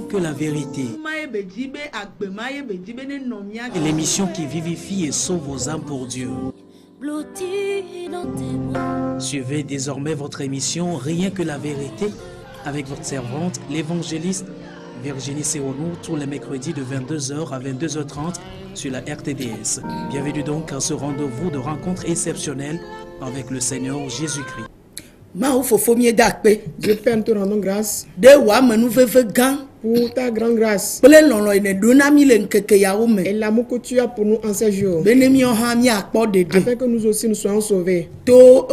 que la vérité. L'émission qui vivifie et sauve vos âmes pour Dieu. Suivez désormais votre émission Rien que la vérité avec votre servante, l'évangéliste Virginie Seronou, tous les mercredis de 22h à 22h30 sur la RTDS. Bienvenue donc à ce rendez-vous de rencontre exceptionnelle avec le Seigneur Jésus-Christ. Dieu Père, nous te rendons grâce pour ta grande grâce et l'amour que tu as pour nous en ces jours, afin que nous aussi nous soyons sauvés par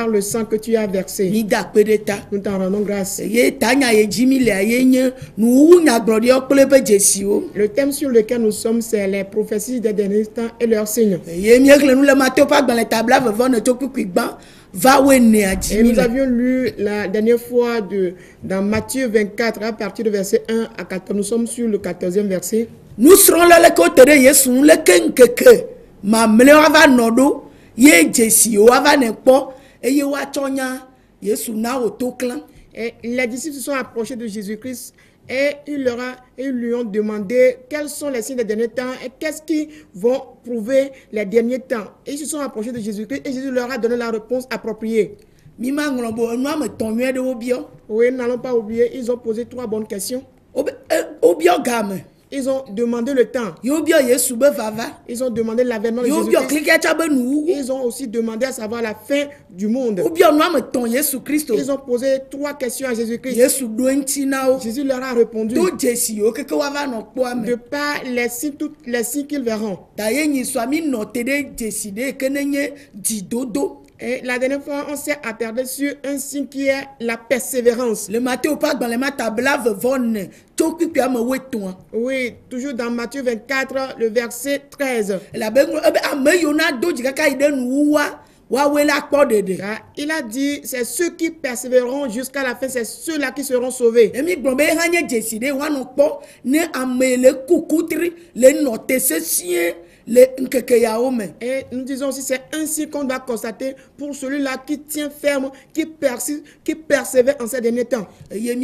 le sang que tu as versé. Nous t'en rendons grâce. Le thème sur lequel nous sommes, c'est les prophéties des derniers temps et leurs signes. Et nous avions lu la dernière fois dans Matthieu 24 à partir du verset 1 à 14. Nous sommes sur le 14e verset. Nous serons là le côté de Yesu le kenkeke ma mleava nodo ye jesi o ava nepo eye wa tonya Yesu na otoklan. Et les disciples se sont approchés de Jésus-Christ et ils lui ont demandé quels sont les signes des derniers temps et qu'est-ce qui vont prouver les derniers temps. Et ils se sont approchés de Jésus-Christ et Jésus leur a donné la réponse appropriée. Oui, n'allons pas oublier, ils ont posé 3 bonnes questions. Ils ont demandé le temps. Ils ont demandé l'avènement de Jésus-Christ. Ils ont aussi demandé à savoir la fin du monde. Ils ont posé 3 questions à Jésus-Christ. Jésus leur a répondu de par les signes qu'ils verront. Et la dernière fois, on s'est attardé sur un signe qui est la persévérance. Oui, toujours dans Matthieu 24, le verset 13. Il a dit, c'est ceux qui persévéreront jusqu'à la fin, c'est ceux-là qui seront sauvés. Et nous disons aussi c'est ainsi qu'on doit constater pour celui-là qui tient ferme, qui persévère en ces derniers temps. Oui,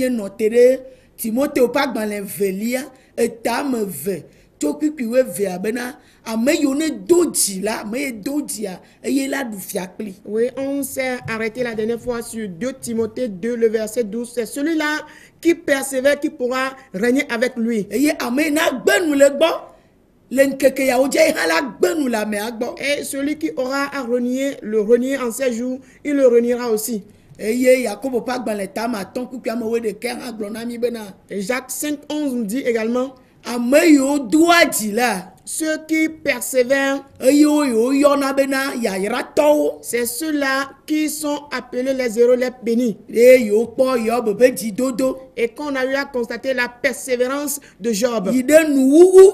on s'est arrêté la dernière fois sur 2 Timothée 2, le verset 12. C'est celui-là qui persévère qui pourra régner avec lui. Et celui qui aura à renier, le renier en ces jours, il le reniera aussi. Et Jacques 5:11 nous dit également ceux qui persévèrent, c'est ceux-là qui sont appelés les héros, les bénis. Et qu'on a eu à constater la persévérance de Job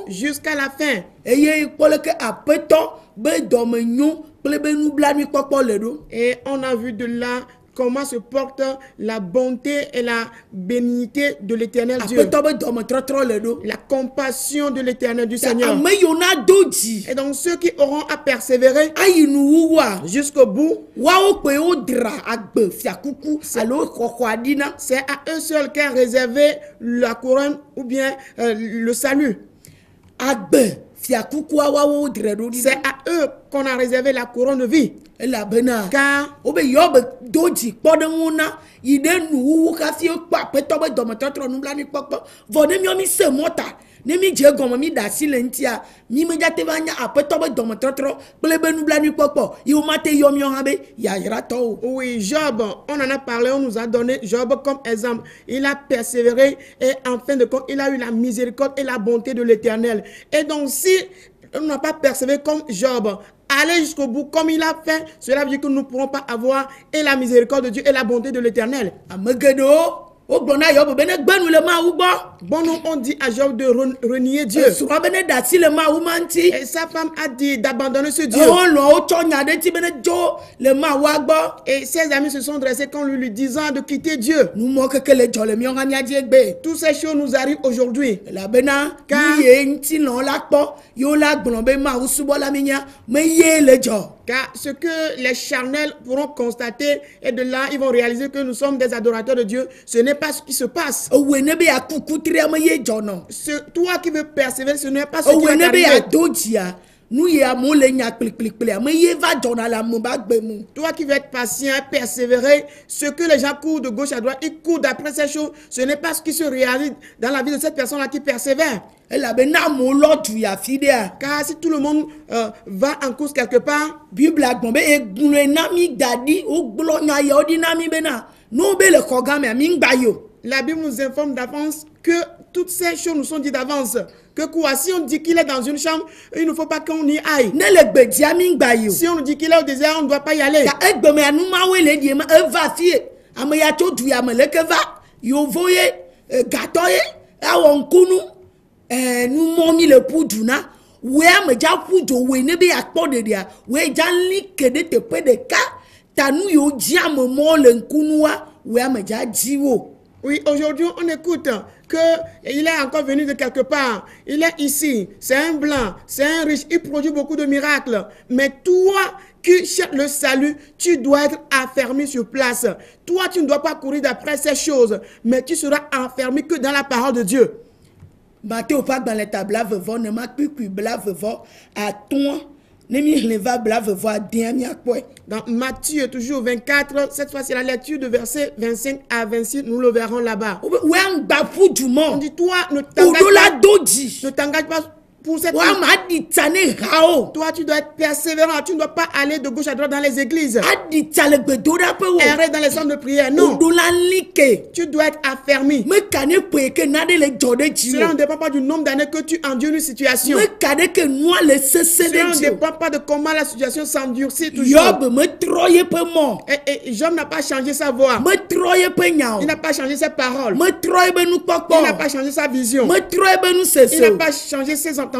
jusqu'à la fin. Et on a vu de là comment se porte la bonté et la bénignité de l'Éternel Dieu. La compassion de l'Éternel du Seigneur. Et donc ceux qui auront à persévérer jusqu'au bout, c'est à eux seuls qu'est réservé la couronne ou bien le salut. C'est à eux qu'on a réservé la couronne de vie. Car oui, Job, on en a parlé, on nous a donné Job comme exemple. Il a persévéré et en fin de compte, il a eu la miséricorde et la bonté de l'Éternel. Et donc, si on n'a pas persévéré comme Job, aller jusqu'au bout comme il a fait, cela veut dire que nous ne pourrons pas avoir et la miséricorde de Dieu et la bonté de l'Éternel. Bon, nous on dit à Job de renier Dieu. Et sa femme a dit d'abandonner ce Dieu. Et ses amis se sont dressés quand lui disant de quitter Dieu. Toutes ces choses nous arrivent aujourd'hui. Car ce que les charnels pourront constater, et de là, ils vont réaliser que nous sommes des adorateurs de Dieu, ce n'est pas ce qui se passe. Toi Toi qui veux persévérer, ce n'est pas ce qui va t'arriver. Toi qui veux être patient, persévérer, ce que les gens courent de gauche à droite, ils courent d'après ces choses, ce n'est pas ce qui se réalise dans la vie de cette personne-là qui persévère. Car si tout le monde va en course quelque part, la Bible nous informe d'avance que toutes ces choses nous sont dites d'avance. Que quoi, si on dit qu'il est dans une chambre, il ne faut pas qu'on y aille. Si on nous dit qu'il est au désert, on ne doit pas y aller. Oui, aujourd'hui, on écoute qu'il est encore venu de quelque part. Il est ici. C'est un blanc, c'est un riche. Il produit beaucoup de miracles. Mais toi qui cherches le salut, tu dois être affermi sur place. Toi, tu ne dois pas courir d'après ces choses, mais tu seras affermi que dans la parole de Dieu. Matthieu pas dans les tables ne m'a plus à toi. Dans Matthieu, toujours 24, cette fois c'est la lecture de versets 25 à 26, nous le verrons là-bas. On dit, toi, ne t'engage pas pour cette toi, tu dois être persévérant. Tu ne dois pas aller de gauche à droite dans les églises. Errer dans les centres de prière. Non. Tu dois être affermi. Cela ne dépend pas du nombre d'années que tu endures une situation. Cela ne dépend pas de comment la situation s'endurcit toujours. Et Job n'a pas changé sa voix. Il n'a pas changé ses paroles. Il n'a pas changé sa vision. Il n'a pas changé ses entendements.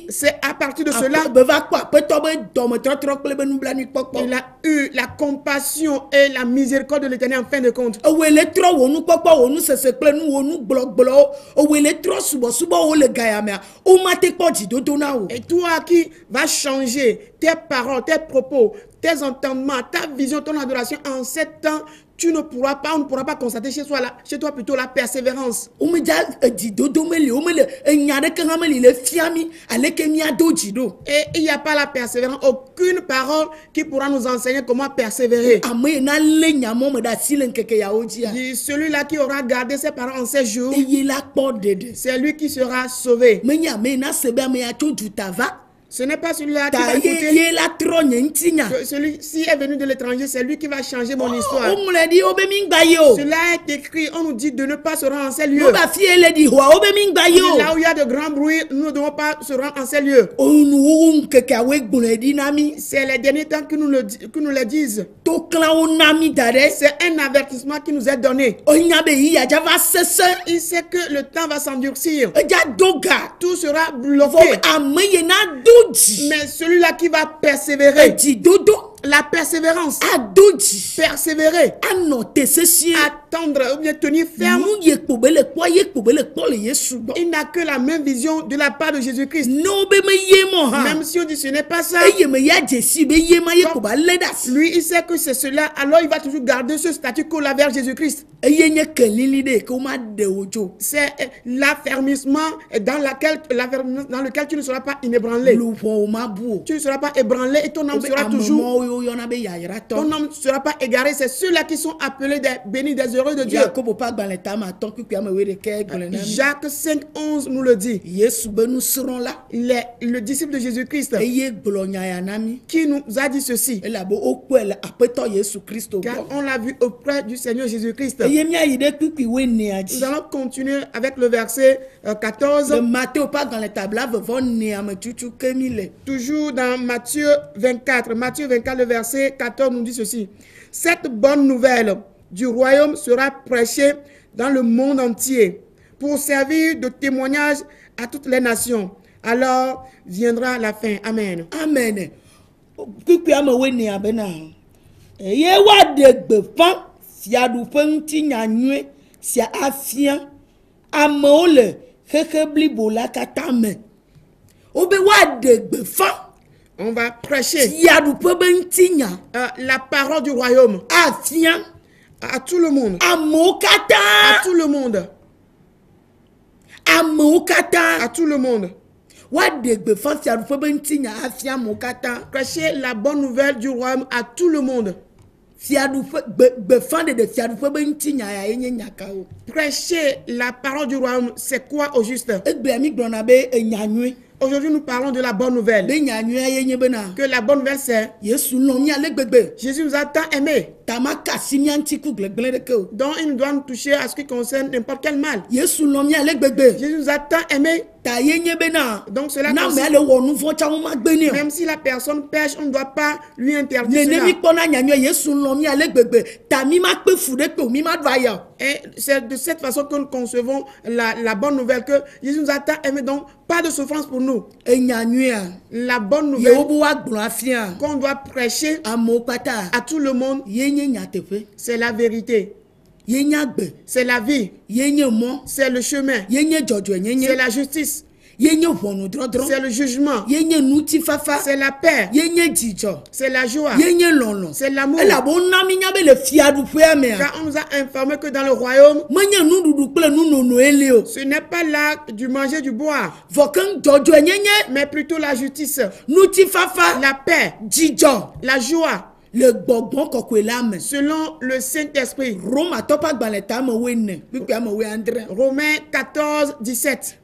C'est à partir de cela il a eu la compassion et la miséricorde de l'Éternel en fin de compte. Et toi qui vas changer tes paroles, tes propos, tes entendements, ta vision, ton adoration en 7 ans, on ne pourra pas constater chez toi plutôt la persévérance. Et il n'y a pas la persévérance, aucune parole qui pourra nous enseigner comment persévérer. Celui-là qui aura gardé ses paroles en 7 jours, c'est lui qui sera sauvé. Ce n'est pas celui-là qui va écouter. Celui-ci est venu de l'étranger, c'est lui qui va changer mon histoire. Cela est écrit, on nous dit de ne pas se rendre en ces lieux. Là où il y a de grands bruits, nous ne devons pas se rendre en ces lieux. C'est les derniers temps que nous le disent. C'est un avertissement qui nous est donné. Il sait que le temps va s'endurcir. Tout sera bloqué. Mais celui-là qui va persévérer, la persévérance, persévérer, attendre ou bien tenir ferme, il n'a que la même vision de la part de Jésus-Christ. Même si on dit ce n'est pas ça, lui il sait que c'est cela, alors il va toujours garder ce statu quo là vers Jésus-Christ. C'est l'affermissement dans lequel tu ne seras pas inébranlé. Tu ne seras pas ébranlé et ton âme sera toujours. Ton âme ne sera pas égaré. C'est ceux-là qui sont appelés des bénis, des heureux de Dieu. Jacques 5:11 nous le dit. Le disciple de Jésus-Christ qui nous a dit ceci. Car on l'a vu auprès du Seigneur Jésus-Christ. Nous allons continuer avec le verset 14. Toujours dans Matthieu 24. Matthieu 24, le verset 14 nous dit ceci. Cette bonne nouvelle du royaume sera prêchée dans le monde entier pour servir de témoignage à toutes les nations. Alors viendra la fin. Amen. Amen. On va prêcher la parole du royaume À tout le monde. Amokata. À tout le monde. Amokata. À tout le monde. Prêchez la bonne nouvelle du royaume à tout le monde. Prêcher la parole du royaume, c'est quoi au juste? Aujourd'hui, nous parlons de la bonne nouvelle. Que la bonne nouvelle, c'est Jésus nous a tant aimés. Donc, il nous doit nous toucher à ce qui concerne n'importe quel mal. Jésus nous a tant aimés. Donc, cela concerne, même si la personne pêche, on ne doit pas lui interdire cela. Et c'est de cette façon que nous concevons la bonne nouvelle, que Jésus nous a tant aimés, donc pas de souffrance pour nous. La bonne nouvelle qu'on doit prêcher à tout le monde, c'est la vérité. C'est la vie. C'est le chemin. C'est la justice. C'est le jugement. C'est la paix. C'est la joie. C'est l'amour. Car on nous a informé que dans le royaume, ce n'est pas l'acte du manger, du boire, mais plutôt la justice, la paix, la joie, selon le Saint-Esprit. Romains 14, 17.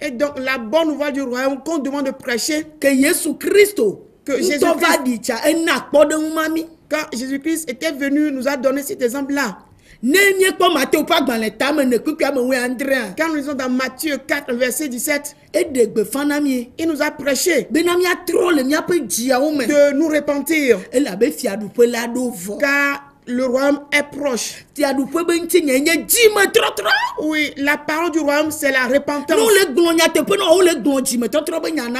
Et donc la bonne nouvelle du royaume qu'on demande de prêcher, que Jésus-Christ, quand Jésus-Christ était venu, nous a donné cet exemple-là. Quand nous lisons dans Matthieu 4, verset 17, il nous a prêché de nous repentir, car le royaume est proche. Oui, la parole du royaume, c'est la repentance.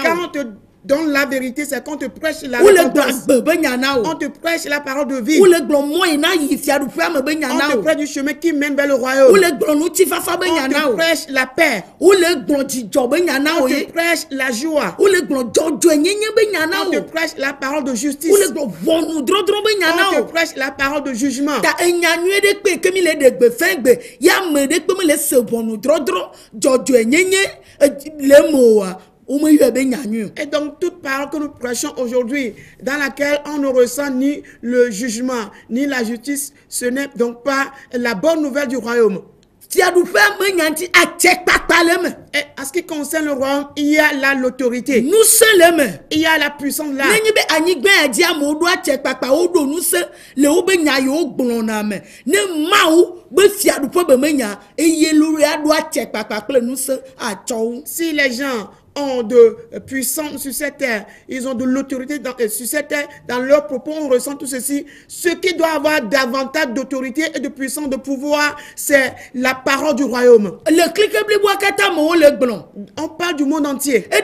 Quand on te donne la vérité, c'est qu'on te prêche la repentance. On te prêche la parole de vie. On te prêche du chemin qui mène vers le royaume. On te prêche la paix. On te prêche la joie. On te prêche la parole de justice. On te prêche la parole de jugement. Et donc toute parole que nous prêchons aujourd'hui, dans laquelle on ne ressent ni le jugement ni la justice, ce n'est donc pas la bonne nouvelle du royaume. Et en ce qui concerne le royaume, il y a l'autorité. Il y a la puissance là. Si les gens ont de puissance sur cette terre, ils ont de l'autorité sur cette terre, dans leurs propos, on ressent tout ceci. Ce qui doit avoir davantage d'autorité et de puissance, de pouvoir, c'est la parole du royaume. On parle du monde entier. Et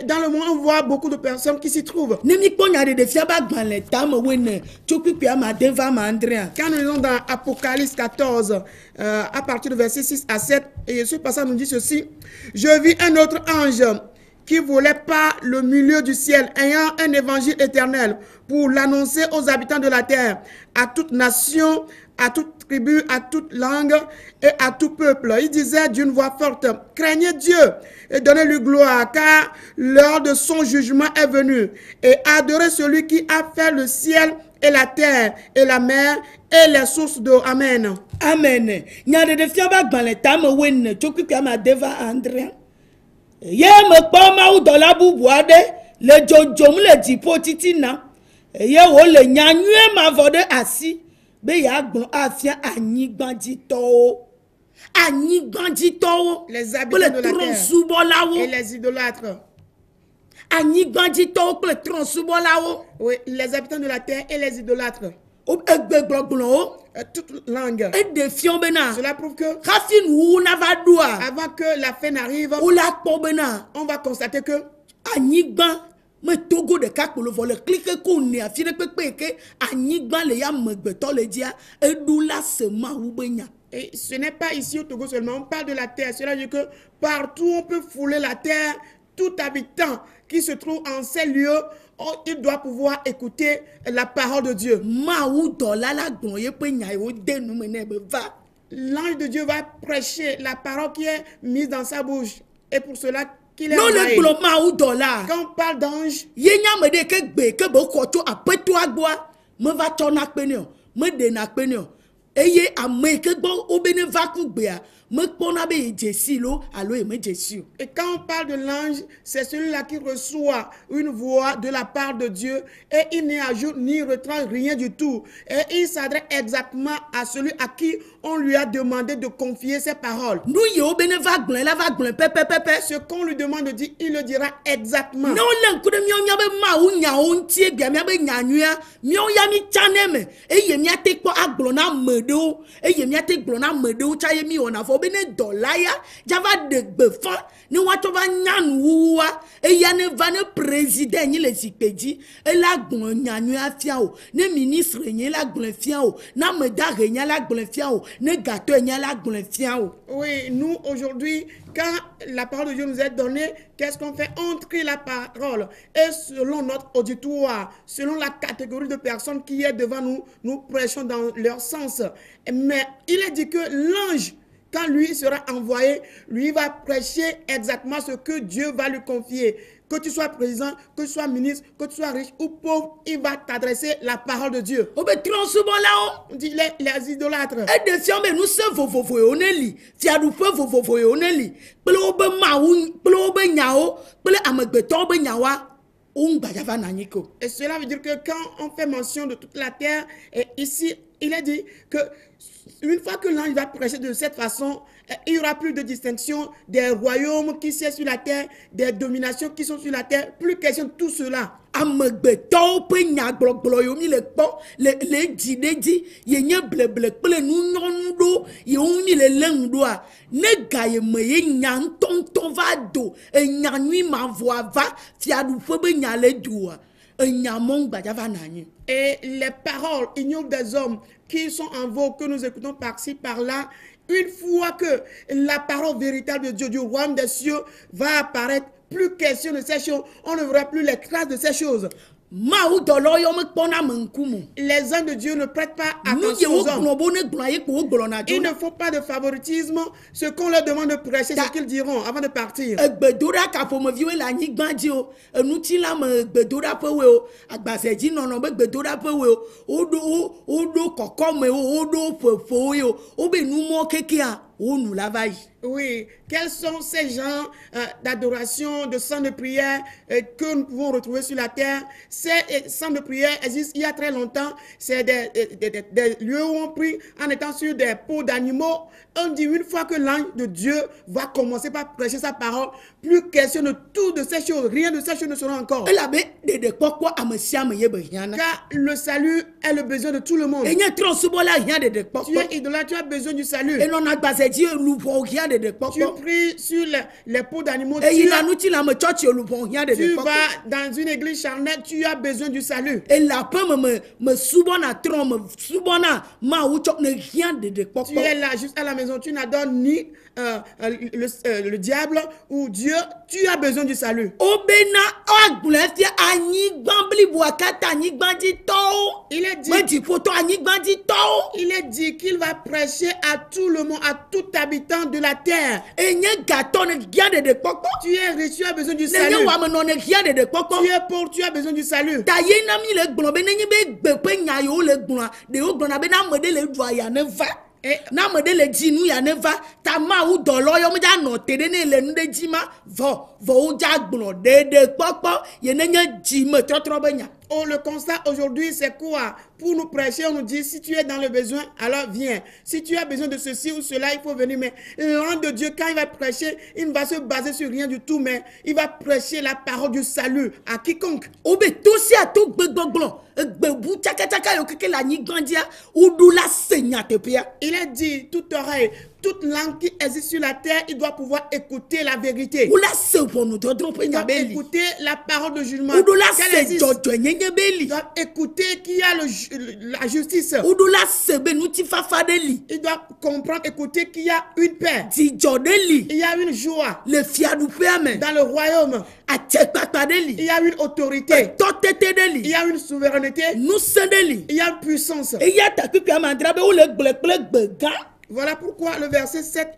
dans le monde, on voit beaucoup de personnes qui s'y trouvent. Quand nous lisons dans Apocalypse 14, à partir du verset 6 à 7, et ce passage nous dit ceci: je vis un autre ange qui volait par le milieu du ciel, ayant un évangile éternel pour l'annoncer aux habitants de la terre, à toute nation, à toute tribu, à toute langue et à tout peuple. Il disait d'une voix forte: craignez Dieu et donnez-lui gloire, car l'heure de son jugement est venue, et adorez celui qui a fait le ciel et la terre et la mer et les sources d'eau. Amen. Amen. Ye me kpɔma wo dɔ la bubu aɖe le dzɔdzɔm le dziƒo titina eye wo le nyanyue mavɔ ɖe asi be yeagblɔ afia anyigbadzitɔwo. Les habitants de la terre et les idolâtres. Anyigbadzitɔwo kple trɔ̃subɔlawo. Oui, les habitants de la terre et les idolâtres. Toute langue. Cela prouve que avant que la fin n'arrive, on va constater que et ce n'est pas ici au Togo seulement, on parle de la terre. Cela veut dire que partout on peut fouler la terre. Tout habitant qui se trouve en ces lieux il doit pouvoir écouter la parole de Dieu. L'ange de Dieu va prêcher la parole qui est mise dans sa bouche. Et pour cela qu'il est envoyé. Quand on parle d'ange, et quand on parle de l'ange, c'est celui-là qui reçoit une voix de la part de Dieu et il n'y ajoute ni retranche rien du tout. Et il s'adresse exactement à celui à qui on lui a demandé de confier ses paroles. Ce qu'on lui demande de dire, il le dira exactement. Ni wato va nyanu wa e ya ne va ne président ni le zikpeji e la gbon nyanu afia o ne ministre ni la gbon afia o na me da re nya la gbon afia o ne gâteau nya la gbon afia o. Oui, nous aujourd'hui quand la parole de Dieu nous est donnée, qu'est-ce qu'on fait? On trie la parole et selon notre auditoire, selon la catégorie de personnes qui est devant nous, nous prêchons dans leur sens. Mais il est dit que l'ange, quand lui sera envoyé, lui va prêcher exactement ce que Dieu va lui confier. Que tu sois président, que tu sois ministre, que tu sois riche ou pauvre, il va t'adresser la parole de Dieu. On dit les idolâtres. Et de fiambe nous se vovovoye oneli, fiadu fe vovovoye oneli. Ple obe maou, ple obe nyao, ple amegbeto obe nyawa. Et cela veut dire que quand on fait mention de toute la terre, et ici, il est dit que une fois que l'ange va prêcher de cette façon, il n'y aura plus de distinction des royaumes qui sont sur la terre, des dominations qui sont sur la terre, plus question de tout cela. Et les paroles ignobles des hommes qui sont en vogue, que nous écoutons par-ci, par-là, une fois que la parole véritable de Dieu, du royaume des cieux, va apparaître, plus question de ces choses, on ne verra plus les traces de ces choses. Les anges de Dieu ne prêtent pas attention aux hommes. Il ne faut pas de favoritisme. Ce qu'on leur demande de prêcher, c'est ce qu'ils diront avant de partir. Oui, quels sont ces genres d'adoration, de chants de prière que nous pouvons retrouver sur la terre? Ces chants de prière existent il y a très longtemps. C'est des lieux où on prie en étant sur des peaux d'animaux. On dit une fois que l'ange de Dieu va commencer par prêcher sa parole, plus question de tout de ces choses. Rien de ces choses ne sera encore. Car le salut est le besoin de tout le monde. Tu es idolâtre, tu as besoin du salut. Tu pries sur les peaux d'animaux. Tu vas dans une église charnelle, tu as besoin du salut. Tu es là juste à la maison, tu n'adores ni le diable ou Dieu, tu as besoin du salut. Il est dit qu'il va prêcher à tout le monde, à tout habitant de la terre. Tu es riche, tu as besoin du salut. Tu es pauvre, tu as besoin du salut. Et on le constate aujourd'hui, c'est quoi? Pour nous prêcher, on nous dit, si tu es dans le besoin, alors viens. Si tu as besoin de ceci ou cela, il faut venir. Mais l'ange de Dieu, quand il va prêcher, il ne va se baser sur rien du tout, mais il va prêcher la parole du salut à quiconque. Il est dit, toute oreille, toute langue qui existe sur la terre, il doit pouvoir écouter la vérité. Il doit écouter la parole de jugement. beli. doivent écouter qu'il y a la justice. Udula sebe nuti fafa deli. Ils doivent comprendre, écouter qu'il y a une paix. Dijo deli. Il y a une joie. Le fiadu peame. Dans le royaume, Atekpata il deli. y a une autorité. Totete Il deli. y a une souveraineté. Nusen deli. Il y a une puissance. Et ya taku peame andrabe ou le gbega. Voilà pourquoi le verset 7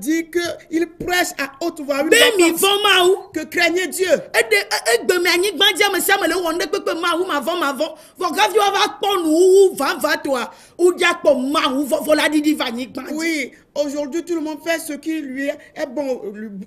dit qu'il prêche à haute voix une Bemi voix forte, voma ou. que craignez Dieu. Egbe me anyi gbandia me sia me le wonde pepe ma ou ma vont. Vogavi wa va kpo nu va toi. Ou dia kpo ma ou vola didi va nyi gbandia. Oui, aujourd'hui tout le monde fait ce qui lui est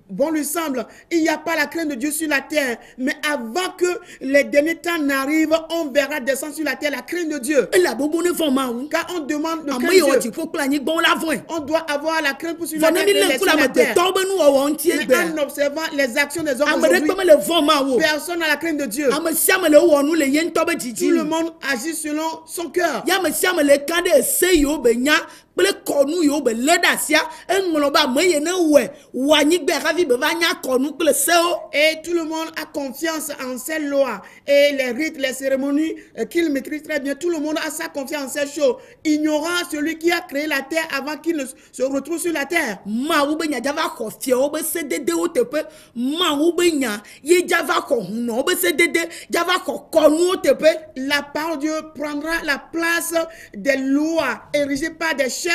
bon lui semble. Il n'y a pas la crainte de Dieu sur la terre. Mais avant que les derniers temps n'arrivent, on verra descendre sur la terre la crainte de Dieu. La bobo ne font ma ou. Car on demande de Amoy o craindre ti Dieu. fo kla nyi gbon la voin. On doit avoir la crainte pour sur la Vona terre. mi le kula me te tombe nu o won ti Mais egbe. en observant les actions des hommes Amere aujourd'hui, kpe me le vont ma ou. personne n'a la crainte de Dieu. Ame sia me le wonu le yen tobe Tout jiji. le monde agit selon son cœur. Ya me sia me le kande se yo be nya. Ple konu yo be le dasia enlo ba me ye ne we wa nyi gbe ravi be va nya konu ple se o. Et tout le monde a confiance en ces lois et les rites, les cérémonies qu'il maîtrise très bien. Tout le monde a sa confiance en ces choses, ignorant celui qui a créé la terre avant qu'il ne se retrouve sur la terre. Ma ou be nya java ko fie o be se dede o tepe. Ma ou be nya ye java ko huno o be se dede java ko konu o tepe. La parole de Dieu prendra la place des lois érigées par des chefs,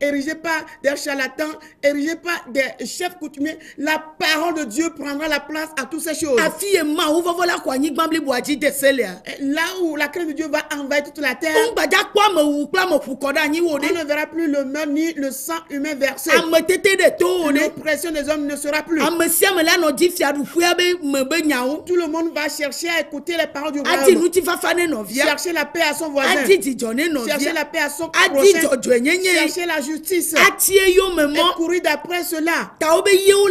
érigées par des charlatans, érigées par des chefs coutumiers. La parole de Dieu prendra la place à toutes ces choses. Afie ma ou vola ko nyi gbambli boaji de selia. Là où la crainte de Dieu va envahir toute la terre, On baja kwa me ou kla me fukoda nyi wo on de. ne verra plus le meurtre ni le sang humain versé. Ame tete de to o de. L'oppression des hommes ne sera plus. Ame sia me la no di fiadu fuya be me be nya o. Tout le monde va chercher à écouter les paroles du Ati royaume. nuti fafa ne no via. Chercher la paix à son voisin. Ati dijone no Chercher via. la paix à son Ati prochain. jojo enyenye. Chercher la justice. Ati yo me Et mo. courir d'après cela. Ta obe yewu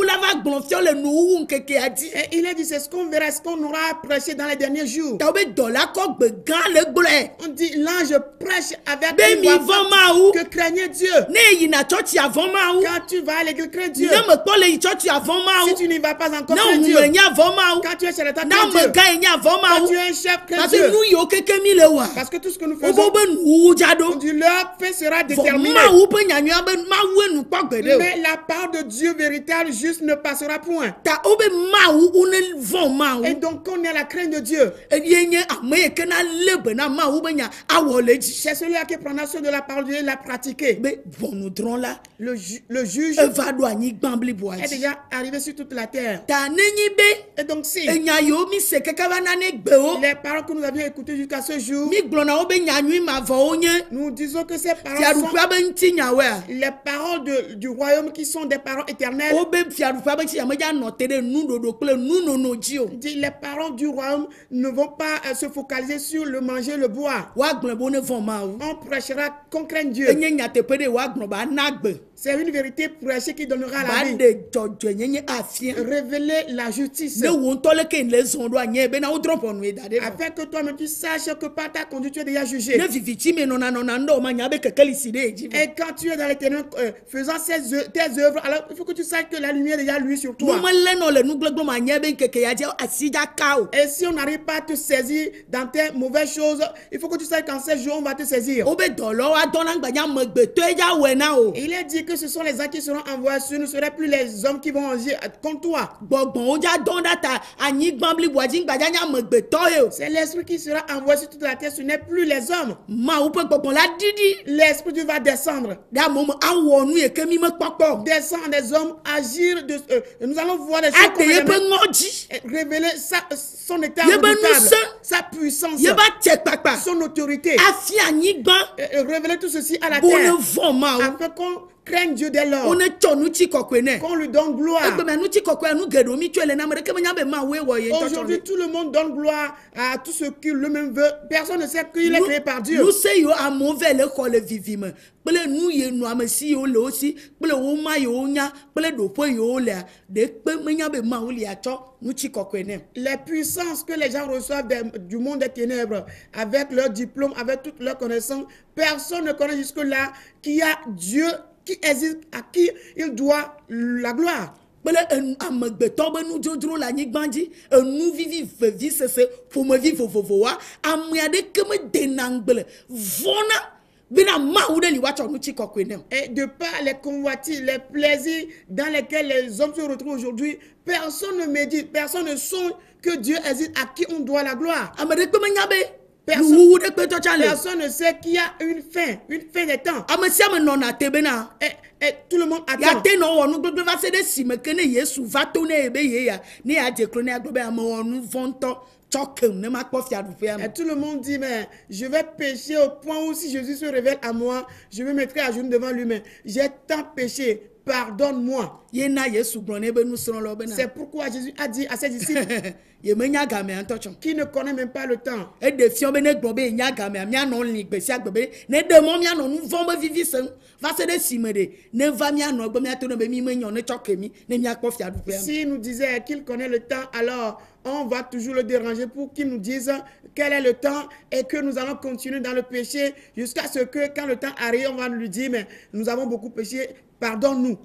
lava glonfio le nou nkeke adi. Et il a dit, c'est ce qu'on verra, ce qu'on aura prêché dans les derniers jours. Ta obe dola ko gbe gan le gble. On dit, l'ange prêche avec Be une mi voix von forte ma ou. que craignez Dieu. Ne yi na church avant ma ou. Quand tu vas à l'église, crains Dieu. Ne me ko le church avant ma Si ou. tu n'y vas pas encore, Na crains mu Dieu. me nya avant ma ou. Quand tu es chez l'État, Na crains me Dieu. ga nya avant ma Quand ou. tu es un chef, crains Parce que Dieu. nous yo keke mi le wa. Parce que tout ce que nous faisons, Obo be nou on jado. dit, leur fait sera déterminé. Ma ou pe nya be ma ou nu kwa gbede. Mais la part de Dieu véritable juste ne passera point. Ta obe ma ou ne von ma ou. Et donc, on est à la crainte de Dieu. Yenye ame ke na lebe na ma ou be nya awo leji. C'est celui-là qui prendra soin de la parole de Dieu et la pratiquer. Be bon nous dron la. Le juge Va do anyi gbambli est boaji. déjà arrivé sur toute la terre. Ta nenyi be Et donc, si enya yo mi se keke ba na ne gbe o. les paroles que nous avions écoutées jusqu'à ce jour, Mi glona obe nya nyi ma vo onye. nous disons que ces paroles Fiarufa be nti nya we. les paroles du royaume qui sont des paroles éternelles. Obe fiarufa be ti ya me ja no tere nu dodo kple nu no ji o. Dit, les paroles du royaume ne vont pas se focaliser sur le manger, le boire. Wa gble bo ne von ma o. On prêchera qu'on craigne Dieu. Enye nya te pede wa gble ba na gbe. C'est une vérité prêchée qui donnera la Ba vie. de jojo enye afien. Révéler la justice. Ne wo ntole ke le zon do anye be na o drop on we dade. Afin que toi-même tu saches que par ta conduite tu es déjà jugé. Ne viviti me nona ndo ma nya be kekeli side ji. Et quand tu es dans les ténèbres faisant tes œuvres, alors il faut que tu saches que la lumière est déjà lui sur Mo toi. me le no le nu gleglo ma nya be keke ya je asija ka o. Et si on n'arrive pas à te saisir dans tes mauvaises choses, il faut que tu saches qu'en ces jours on va te saisir. Obe dolo wa dona ngba nya me gbe to eja we na o. Il est dit que ce sont les gens qui seront envoyés, ce ne seraient plus les hommes qui vont agir contre toi. Gbọ̀gbọ̀n ó já dán dáta àyín gbọ́nbí buwájí gbàjá ní àmọ̀gbẹ̀ tọ́ o. C'est l'esprit qui sera envoyé sur toute la terre, ce n'est plus les hommes. Máa wò pé gbọ̀gbọ̀n la dídí. L'esprit de Dieu va descendre. Dààmú mu awọ ọ̀nù èké mímọ́ pọ́pọ́. Descendre des hommes, agir, nous allons voir des choses comme Àtẹ̀yẹ pé jamais. ńọ́jí. Révéler son état Yé bá redoutable, nous sa puissance, Yé bá tẹ̀ pàpà. son autorité. Àfi àyín gbọ́n. Révéler tout ceci à la Bó ne terre. vọ̀ máa wò. Afin qu'on craigne Dieu dès Ó lors. ne tsọ̀ nu tí kọ̀kọ̀ nẹ̀. Qu'on lui donne gloire. Ẹgbẹ̀mí ànú tí kọ̀kọ̀ ẹnu gẹ̀dọ̀ mi tí ó lẹ̀ náà mọ̀rẹ́ kẹ́mi nyàbẹ̀ máa wé wọ̀ yẹn tọ́tsọ̀ Aujourd'hui, mi. tout le monde donne gloire à tout ce qu'il lui-même veut. Personne ne sait qu'il est créé par Dieu. Nu se yiwo amewo vɛ le xɔ le vivi me kple nu yi nu ame si yiwo le wo si kple wo ma yiwo nya kple ɖoƒe yiwo lea ɖekpe menya be mawu lia tsɔ nutsi kɔkɔe nɛ. Les puissances que les gens reçoivent du monde des ténèbres, avec leur diplôme, avec toutes leurs connaissances, personne ne connaît jusque-là qu'il y a Dieu qui existe, à qui il doit la gloire. Bele amegbeto be nu drodro la nyigbanji, nu vivi vevi sese, fomevi vovovoa, amiade keme denangbele, vona. Et de par les convoitises, les plaisirs dans lesquels les hommes se retrouvent aujourd'hui, personne ne médite, personne ne songe que Dieu existe, à qui on doit la gloire. Personne ne sait qu'il y a une fin des temps. Et tout le monde attend. Et tout le monde dit, mais je vais pécher au point où si Jésus se révèle à moi, je me mettrai à genoux devant lui-même. J'ai tant péché, pardonne-moi. C'est pourquoi Jésus a dit à ses disciples qui ne connaît même pas le temps. Si nous disait qu'il connaît le temps, alors on va toujours le déranger pour qu'il nous dise quel est le temps et que nous allons continuer dans le péché jusqu'à ce que quand le temps arrive, on va lui dire, mais nous avons beaucoup péché, pardonne-nous.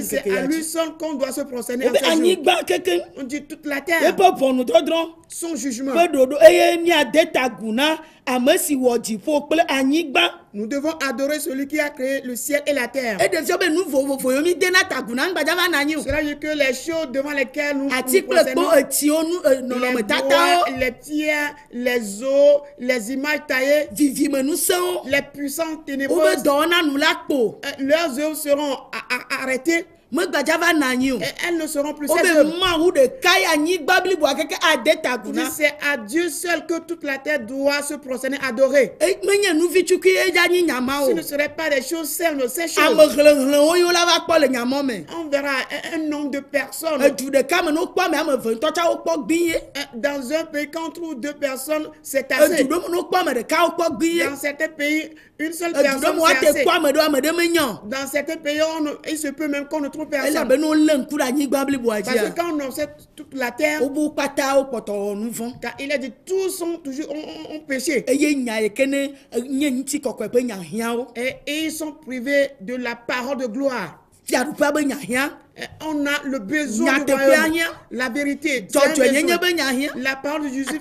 C'est à lui seul qu'on doit se prosterner. On dit toute la terre, son jugement. Nous devons adorer celui qui a créé le ciel et la terre. Cela veut dire que les choses devant lesquelles nous procédons, les bois, les pierres, les eaux, les images taillées, les puissances ténébreuses, leurs œuvres seront arrêtées. Et elles ne seront plus ces œuvres. C'est à Dieu seul que toute la terre doit se prosterner, adorer. Ce ne serait pas des choses simples, ces choses. On verra un nombre de personnes. Dans un pays, quand on trouve 2 personnes, c'est assez. Dans certains pays, une seule personne, c'est assez. Dans certains pays, il se peut même qu'on ne trouve personne. Parce que quand on observe toute la terre, car il a dit tous sont toujours ont péché. Et ils sont privés de la parole de gloire. On a le besoin de la vérité, la parole de Jésus,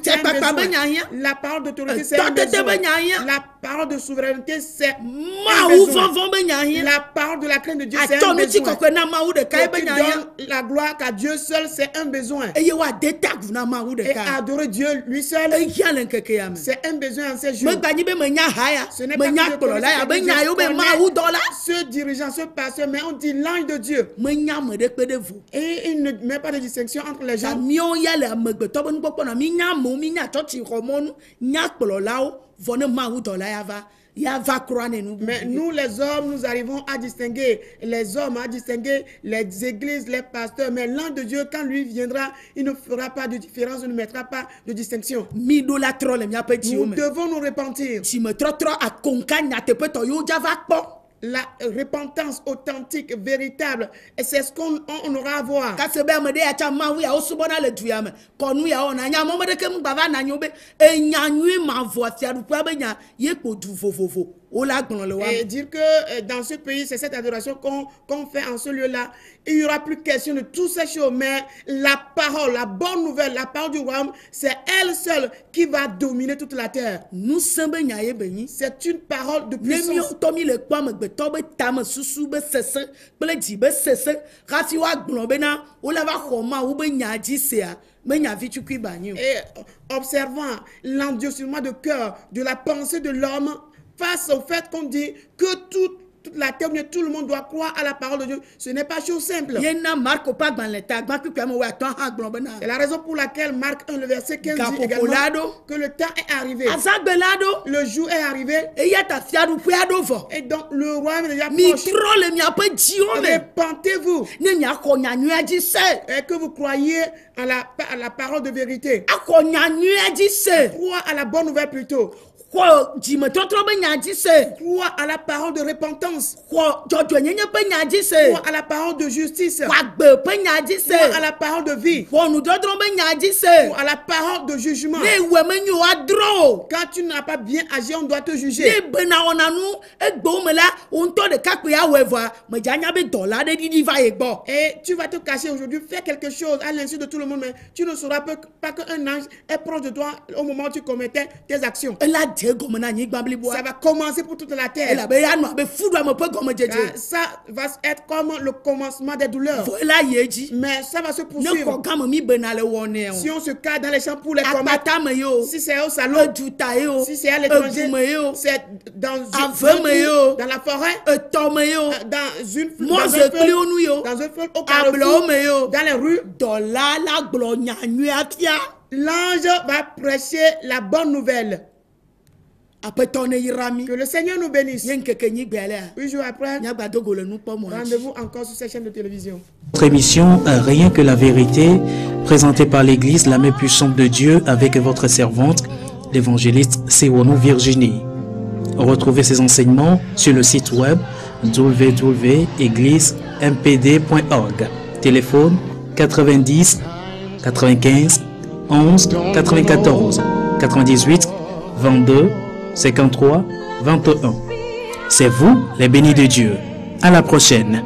la parole d'autorité, c'est un besoin. La parole de souveraineté, c'est un besoin. La parole de la crainte de Dieu, c'est un besoin. Tu donnes la gloire qu'à Dieu seul, c'est un besoin. Et adorer Dieu lui seul, c'est un besoin en ces jours. Ce n'est pas ce dirigeant, ce pasteur, mais on dit l'ange de Dieu. Et il ne met pas de distinction entre les gens. Mais nous les hommes, nous arrivons à distinguer les hommes, à distinguer les églises, les pasteurs. Mais l'ange de Dieu, quand lui viendra, il ne fera pas de différence, il ne mettra pas de distinction. Nous devons nous repentir. La repentance authentique, véritable, et c'est ce qu'on aura à voir. Et dire que dans ce pays, c'est cette adoration qu'on fait en ce lieu-là. Il n'y aura plus question de toutes ces choses, mais la parole, la bonne nouvelle, la parole du royaume, c'est elle seule qui va dominer toute la terre. C'est une parole de puissance. Et observant l'endurcissement de cœur, de la pensée de l'homme, face au fait qu'on dit que toute la terre, tout le monde doit croire à la parole de Dieu. Ce n'est pas chose simple. C'est la raison pour laquelle Marc 1, le verset 15 dit également que le temps est arrivé. Le jour est arrivé. Et donc le royaume est déjà proche. Repentez-vous. Et que vous croyez à la parole de vérité. Croyez à la bonne nouvelle plutôt. Crois à la parole de repentance. Crois À la parole de justice. À la parole de vie. À la parole de jugement. Quand tu n'as pas bien agi, on doit te juger. Et tu vas te cacher aujourd'hui, faire quelque chose à l'insu de tout le monde, mais tu ne sauras pas qu'un ange est proche de toi au moment où tu commettais tes actions. Ça va commencer pour toute la terre. Ça va être comme le commencement des douleurs. Mais ça va se poursuivre. Si on se cache dans les champs pour les commettre, si c'est au salon, si c'est à l'étranger, c'est dans la forêt, dans un feu au carrefour, dans les rues, l'ange va prêcher la bonne nouvelle. Que le Seigneur nous bénisse. 8 jours après, rendez-vous encore sur cette chaîne de télévision. Notre émission Rien que la vérité, présentée par l'église La Main Puissante de Dieu avec votre servante, l'évangéliste Sewonou Virginie. Retrouvez ces enseignements sur le site web www.égliseMPD.org. Téléphone 90 95 11 94 98 22 53 21. C'est vous les bénis de Dieu. À la prochaine.